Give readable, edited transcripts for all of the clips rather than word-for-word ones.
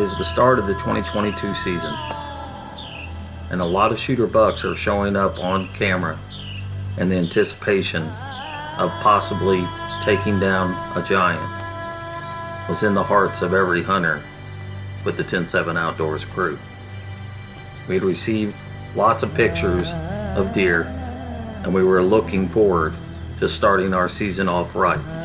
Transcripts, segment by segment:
is the start of the 2022 season, and a lot of shooter bucks are showing up on camera in the anticipation of possibly taking down a giant was in the hearts of every hunter with the 10-7 Outdoors crew. We had received lots of pictures of deer, and we were looking forward to starting our season off right.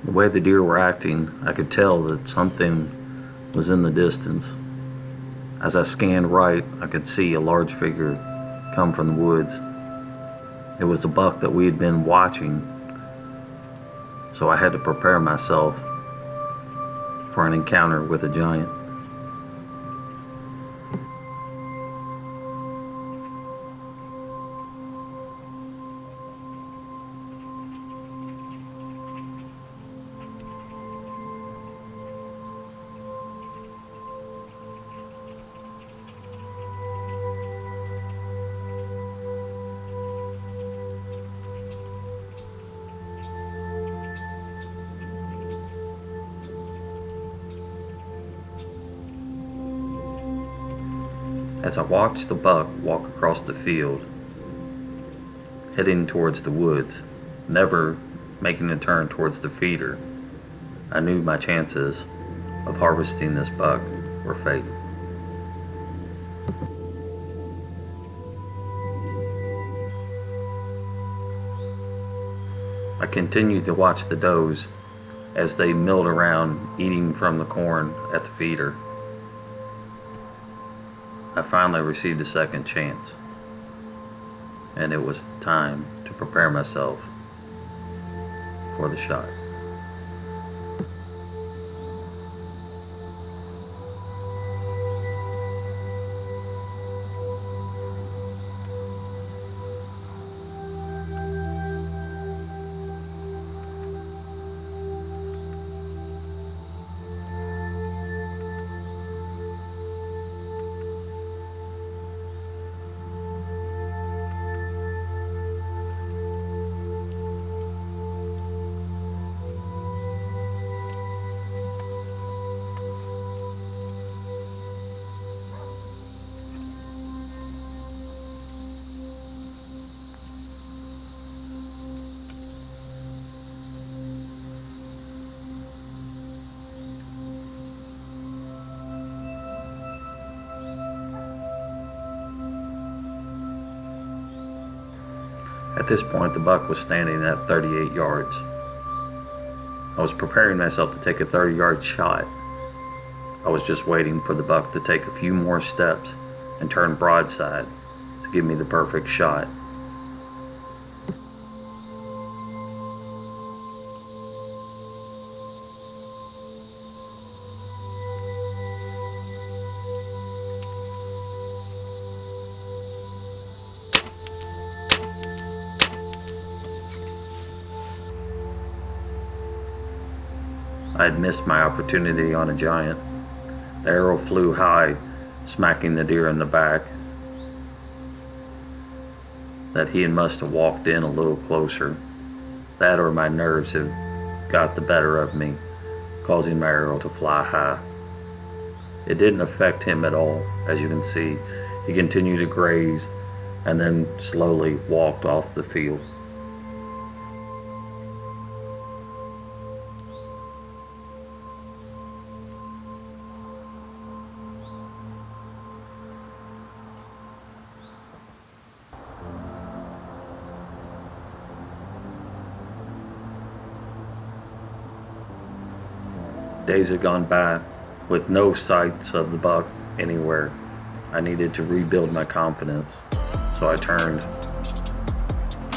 The way the deer were acting, I could tell that something was in the distance. As I scanned right, I could see a large figure come from the woods. It was the buck that we had been watching, so I had to prepare myself for an encounter with a giant. As I watched the buck walk across the field, heading towards the woods, never making a turn towards the feeder, I knew my chances of harvesting this buck were fading. I continued to watch the does as they milled around eating from the corn at the feeder. I finally received a second chance, and it was time to prepare myself for the shot. At this point, the buck was standing at 38 yards. I was preparing myself to take a 30-yard shot. I was just waiting for the buck to take a few more steps and turn broadside to give me the perfect shot. I had missed my opportunity on a giant. The arrow flew high, smacking the deer in the back. That he must have walked in a little closer. That or my nerves had got the better of me, causing my arrow to fly high. It didn't affect him at all. As you can see, he continued to graze and then slowly walked off the field. Days had gone by with no signs of the buck anywhere. I needed to rebuild my confidence, so I turned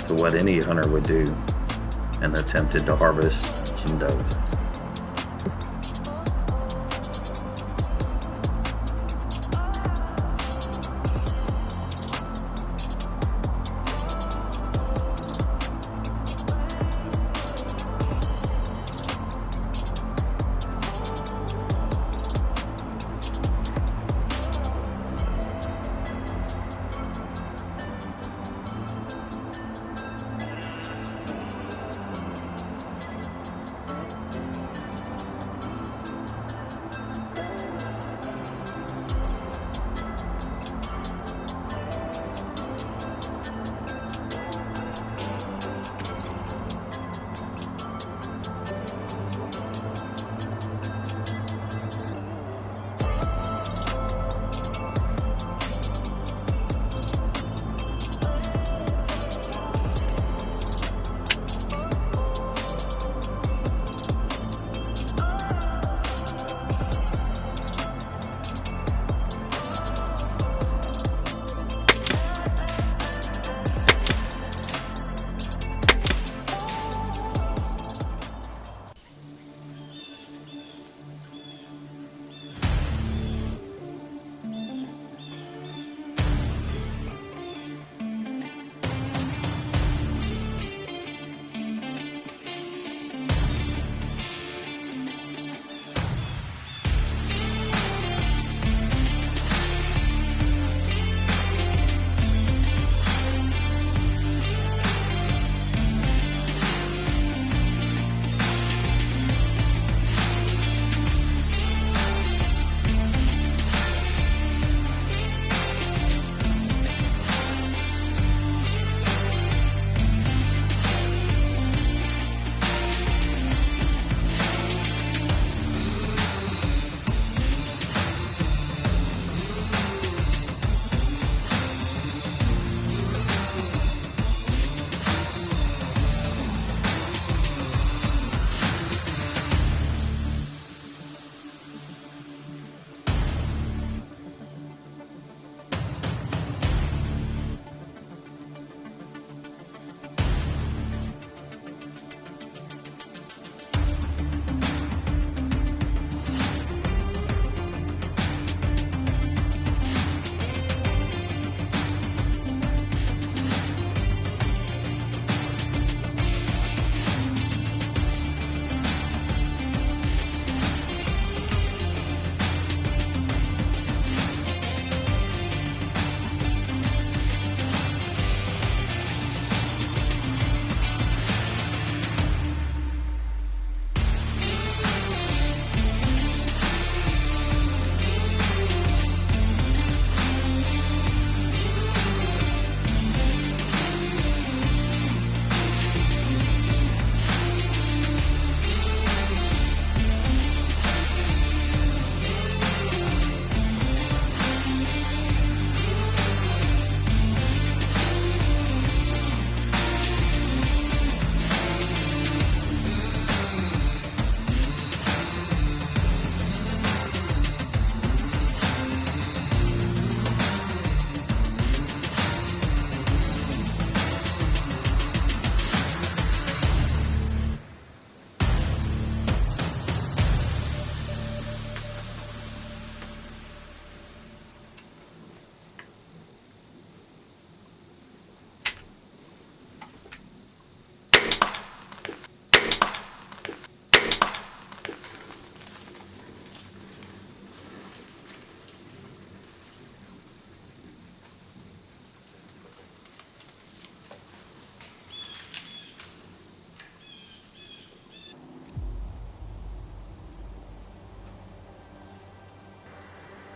to what any hunter would do and attempted to harvest some does.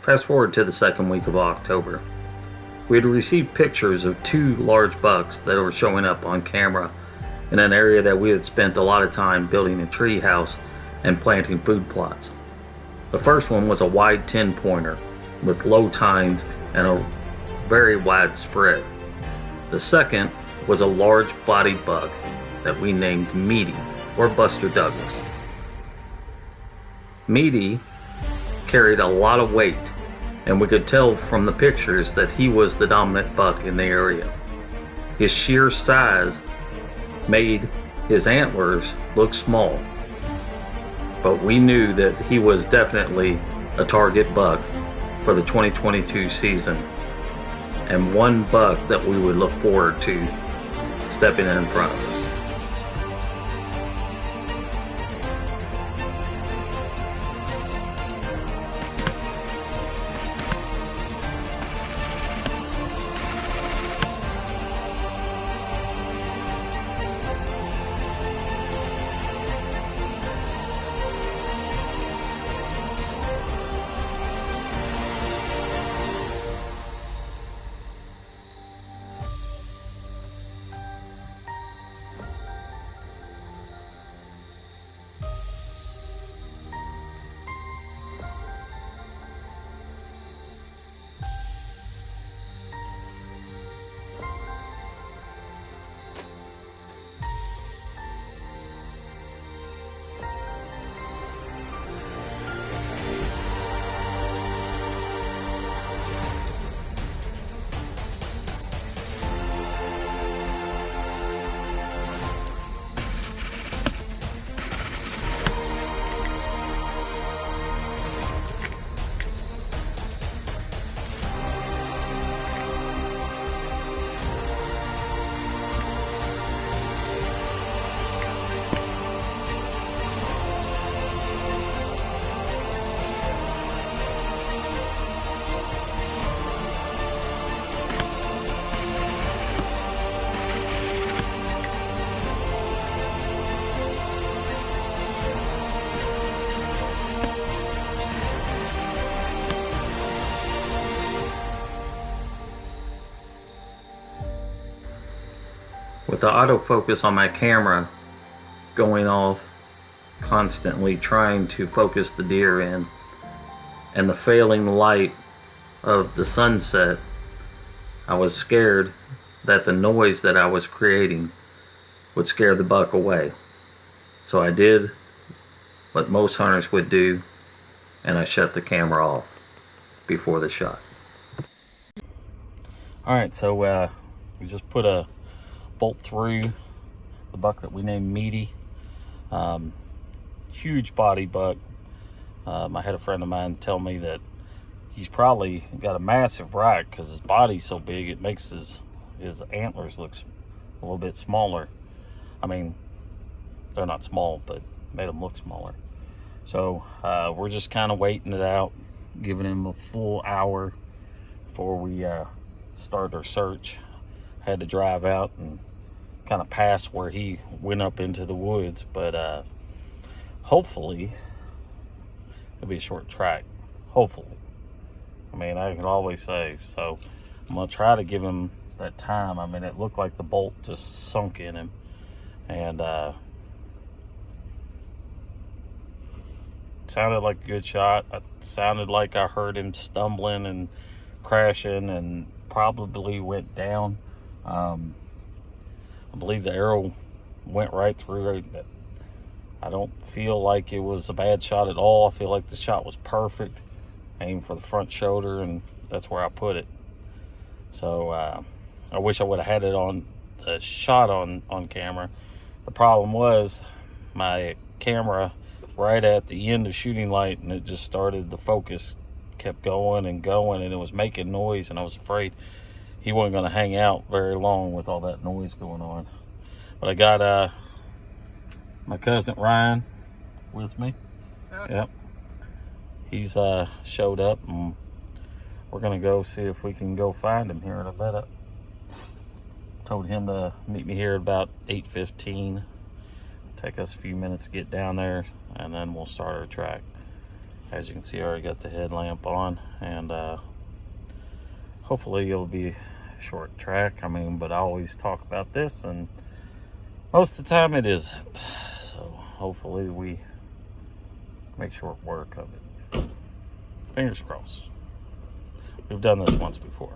Fast forward to the second week of October. We had received pictures of 2 large bucks that were showing up on camera in an area that we had spent a lot of time building a tree house and planting food plots. The first one was a wide 10-pointer with low tines and a very wide spread. The second was a large-bodied buck that we named Meaty, or Buster Douglas. Meaty carried a lot of weight, and we could tell from the pictures that he was the dominant buck in the area. His sheer size made his antlers look small, but we knew that he was definitely a target buck for the 2022 season, and one buck that we would look forward to stepping in front of us. With the autofocus on my camera going off constantly trying to focus the deer in, and the failing light of the sunset, I was scared that the noise that I was creating would scare the buck away. So I did what most hunters would do, and I shut the camera off before the shot. Alright, so we just put a bolt through the buck that we named Meaty. Huge body buck. I had a friend of mine tell me that he's probably got a massive rack because his body's so big it makes his antlers look a little bit smaller. I mean, they're not small, but made them look smaller. So we're just kind of waiting it out, giving him a full hour before we start our search. Had to drive out and kind of pass where he went up into the woods, but hopefully it'll be a short track. Hopefully. I mean, I can always say. So I'm gonna try to give him that time. I mean, it looked like the bolt just sunk in him, and it sounded like a good shot. It sounded like I heard him stumbling and crashing and probably went down. I believe the arrow went right through it. I don't feel like it was a bad shot at all. I feel like the shot was perfect. Aimed for the front shoulder, and that's where I put it. So I wish I would have had it on the shot on camera. The problem was my camera right at the end of shooting light, and it just started, the focus kept going and going, and it was making noise, and I was afraid he wasn't going to hang out very long with all that noise going on. But I got my cousin Ryan with me. Yep. He's showed up, and we're going to go see if we can go find him here in a bit. Told him to meet me here at about 8:15. Take us a few minutes to get down there, and then we'll start our track. As you can see, I already got the headlamp on, and hopefully it'll be a short track. I mean, but I always talk about this, and most of the time it is. So hopefully we make short work of it. Fingers crossed. We've done this once before.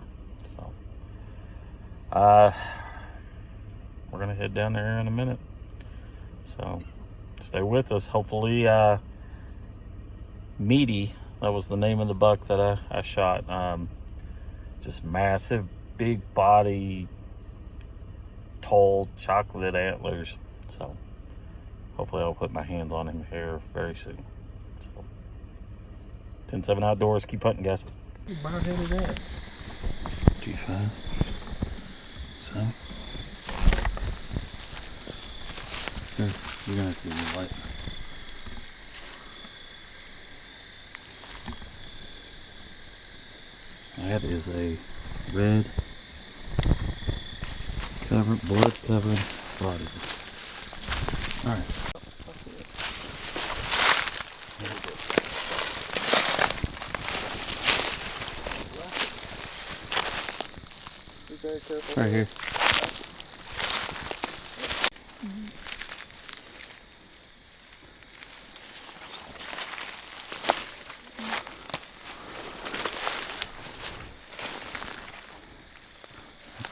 So we're gonna head down there in a minute. So stay with us. Hopefully Meaty, that was the name of the buck that I shot. Just massive, big body, tall, chocolate antlers. So hopefully I'll put my hands on him here very soon. So 10-7 Outdoors, keep hunting, guys. What barhead is that? G5. So here, you're gonna have to use light. That is a red covered, blood covered body. Alright. Let's see it. There we go. Be very careful. Right here.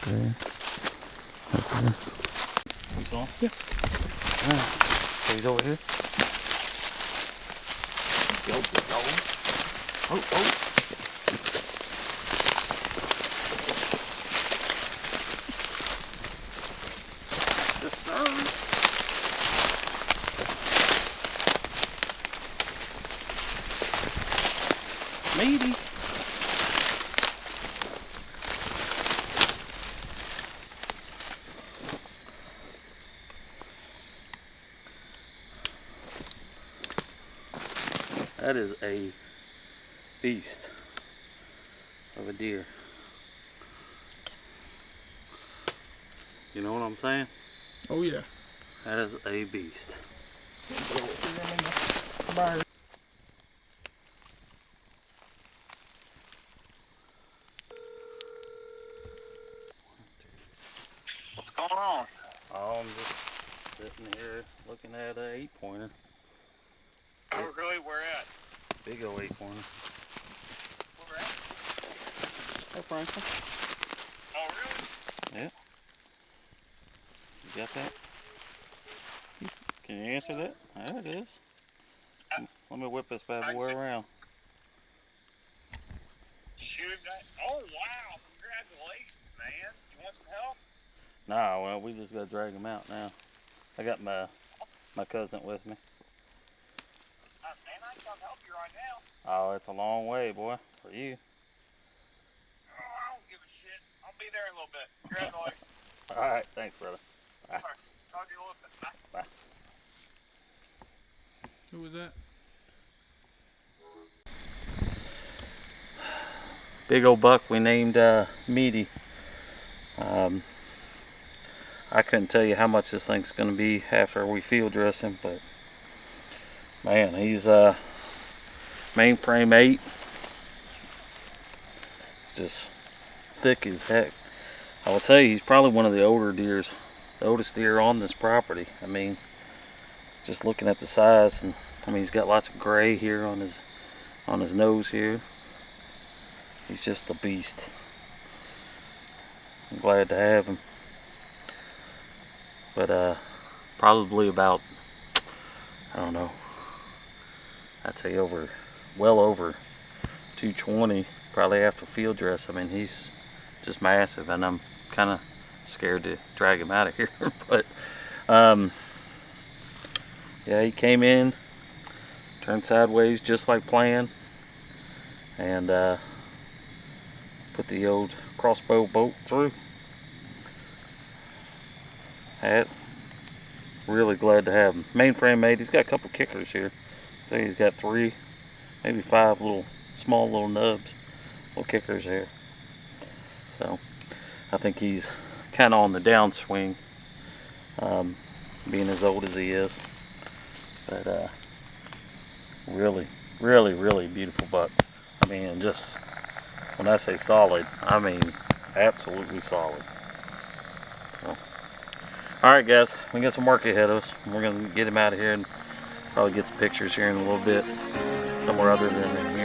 There. Up there. He's on? Yeah. Alright. So he's over here. Go, go. Oh, oh. Yes, sir. Maybe. That is a beast of a deer. You know what I'm saying? Oh yeah. That is a beast. What's going on? Oh, I'm just sitting here looking at an 8-pointer. Oh, really? Where at? Big old 8-pointer. Where at? Hey, Franklin. Oh, really? Yeah. You got that? Can you answer that? There it is. Let me whip this bad boy around. You shoot him? Oh, wow. Congratulations, man. You want some help? Nah, well, we just gotta drag him out now. I got my cousin with me. Man, I can come help you right now. Oh, it's a long way, boy, for you. Oh, I don't give a shit. I'll be there in a little bit. Congratulations. All right, thanks, brother. All right. Talk to you in a little bit. Bye. Bye. Who was that? Big old buck we named Meaty. I couldn't tell you how much this thing's going to be after we field dress him, but man, he's mainframe 8, just thick as heck. I would say he's probably one of the older deers, the oldest deer on this property. I mean, just looking at the size, and I mean he's got lots of gray here on his nose here. He's just a beast. I'm glad to have him. But probably about, I don't know, I'd say well over 220 probably after field dress. I mean, he's just massive, and I'm kind of scared to drag him out of here. But yeah, he came in, turned sideways just like planned, and put the old crossbow bolt through. Really glad to have him. Mainframe 8. He's got a couple kickers here. I think he's got 3, maybe 5 small little nubs, little kickers here. So I think he's kind of on the downswing, being as old as he is. But really Really, really beautiful buck. I mean, just when I say solid, I mean absolutely solid. So, all right, guys, we got some work ahead of us. We're gonna get him out of here and probably get some pictures here in a little bit, somewhere other than in